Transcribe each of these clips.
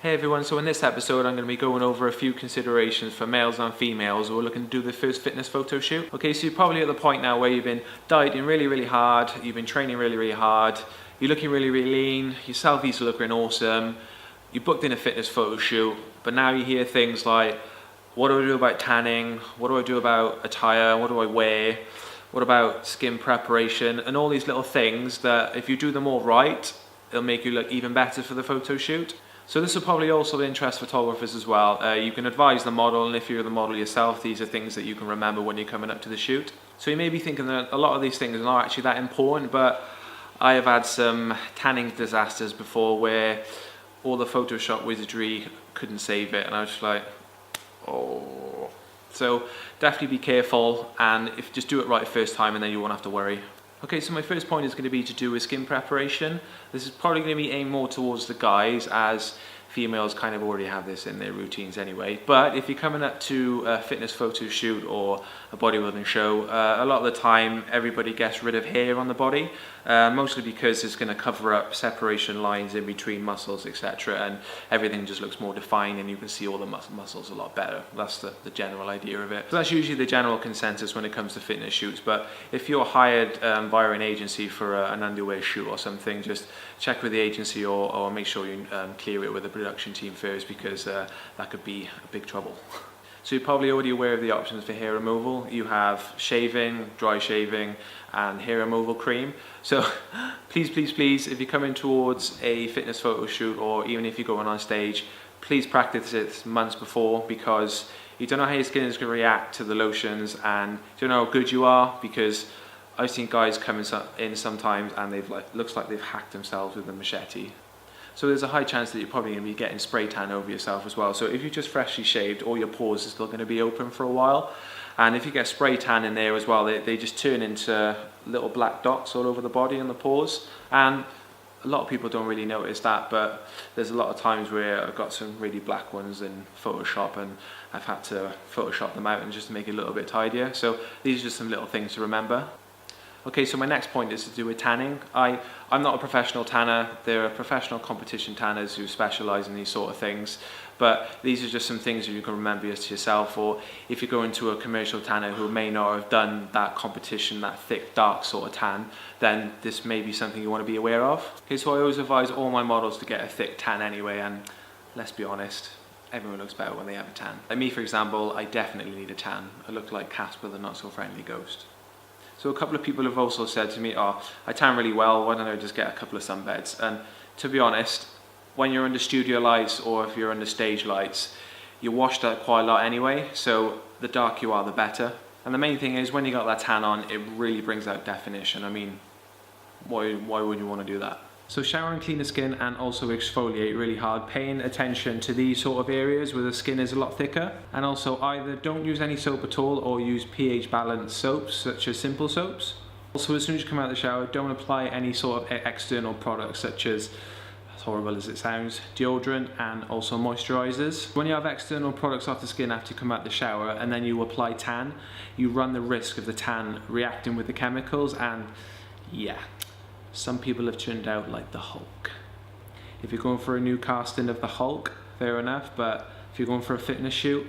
Hey everyone, so in this episode I'm going to be going over a few considerations for males and females who are looking to do their first fitness photo shoot. Okay, so you're probably at the point now where you've been dieting really hard, you've been training really hard, you're looking really lean, your selfies are looking awesome, you booked in a fitness photo shoot, but now you hear things like, what do I do about tanning, what do I do about attire, what do I wear, what about skin preparation, and all these little things that if you do them all right, it'll make you look even better for the photo shoot. So this will probably also interest photographers as well. You can advise the model, and if you're the model yourself, these are things that you can remember when you're coming up to the shoot. So you may be thinking that a lot of these things are not actually that important, but I have had some tanning disasters before where all the Photoshop wizardry couldn't save it, and I was just like, oh. So definitely be careful, and if just do it right first time, and then you won't have to worry. Okay, so my first point is going to be to do with skin preparation. This is probably going to be aimed more towards the guys, as females kind of already have this in their routines anyway. But if you're coming up to a fitness photo shoot or a bodybuilding show, a lot of the time everybody gets rid of hair on the body, mostly because it's going to cover up separation lines in between muscles, etc. And everything just looks more defined and you can see all the muscles a lot better. That's the general idea of it. So that's usually the general consensus when it comes to fitness shoots. But if you're hired via an agency for an underwear shoot or something, just check with the agency or make sure you clear it with the production team first, because that could be a big trouble. So you're probably already aware of the options for hair removal. You have shaving, dry shaving, and hair removal cream. So please, if you're coming towards a fitness photo shoot, or even if you're going on stage, please practice it months before, because you don't know how your skin is going to react to the lotions, and you don't know how good you are, because I've seen guys come in sometimes and they've looks like they've hacked themselves with a machete. So there's a high chance that you're probably going to be getting spray tan over yourself as well. So if you just freshly shaved, all your pores are still going to be open for a while. And if you get spray tan in there as well, they just turn into little black dots all over the body and the pores. And a lot of people don't really notice that, but there's a lot of times where I've got some really black ones in Photoshop and I've had to Photoshop them out and just to make it a little bit tidier. So these are just some little things to remember. Okay, so my next point is to do with tanning. I'm not a professional tanner. There are professional competition tanners who specialise in these sort of things, but these are just some things that you can remember to yourself, or if you're going to a commercial tanner who may not have done that competition, that thick, dark sort of tan, then this may be something you want to be aware of. Okay, so I always advise all my models to get a thick tan anyway, and let's be honest, everyone looks better when they have a tan. Like me, for example, I definitely need a tan. I look like Casper the Not So Friendly Ghost. So a couple of people have also said to me, oh, I tan really well, why don't I just get a couple of sunbeds? And to be honest, when you're under studio lights or if you're under stage lights, you're washed out quite a lot anyway, so the darker you are, the better. And the main thing is, when you got that tan on, it really brings out definition. I mean, why would you want to do that? So shower and clean the skin, and also exfoliate really hard, paying attention to these sort of areas where the skin is a lot thicker. And also either don't use any soap at all or use pH balanced soaps such as simple soaps. Also, as soon as you come out of the shower, don't apply any sort of external products such as, as horrible as it sounds, deodorant and also moisturizers. When you have external products off the skin after you come out of the shower and then you apply tan, you run the risk of the tan reacting with the chemicals, and yeah, some people have turned out like the Hulk. If you're going for a new casting of the Hulk, fair enough, but if you're going for a fitness shoot,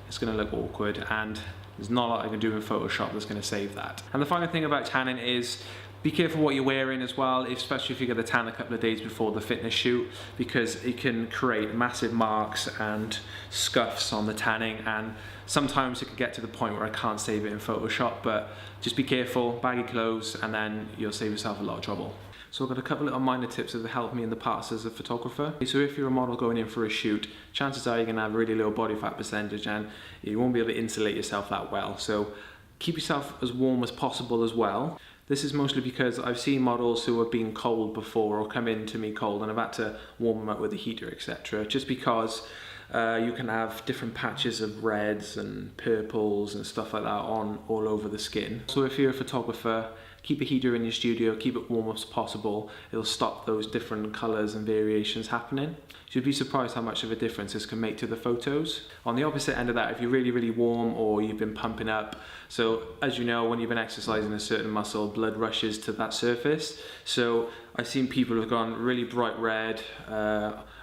it's going to look awkward, and there's not a lot I can do in Photoshop that's going to save that. And the final thing about tanning is, be careful what you're wearing as well, especially if you get the tan a couple of days before the fitness shoot, because it can create massive marks and scuffs on the tanning, and sometimes it can get to the point where I can't save it in Photoshop. But just be careful, baggy clothes, and then you'll save yourself a lot of trouble. So I've got a couple of minor tips that have helped me in the past as a photographer. So if you're a model going in for a shoot, chances are you're going to have a really low body fat percentage and you won't be able to insulate yourself that well. So keep yourself as warm as possible as well. This is mostly because I've seen models who have been cold before or come in to me cold, and I've had to warm them up with a heater, etc. Just because you can have different patches of reds and purples and stuff like that on all over the skin. So if you're a photographer, keep a heater in your studio, keep it warm as possible. It'll stop those different colors and variations happening. You'd be surprised how much of a difference this can make to the photos. On the opposite end of that, if you're really warm or you've been pumping up, so as you know, when you've been exercising a certain muscle, blood rushes to that surface. So I've seen people who've gone really bright red,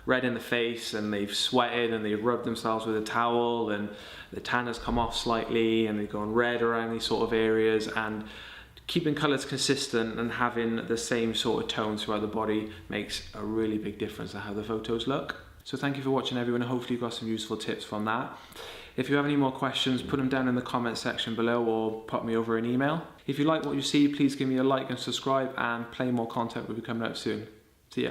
red in the face and they've sweated and they've rubbed themselves with a towel and the tan has come off slightly and they've gone red around these sort of areas. And keeping colours consistent and having the same sort of tone throughout the body makes a really big difference to how the photos look. So thank you for watching, everyone. Hopefully you got some useful tips from that. If you have any more questions, put them down in the comment section below or pop me over an email. If you like what you see, please give me a like and subscribe, and plenty more content will be coming out soon. See ya.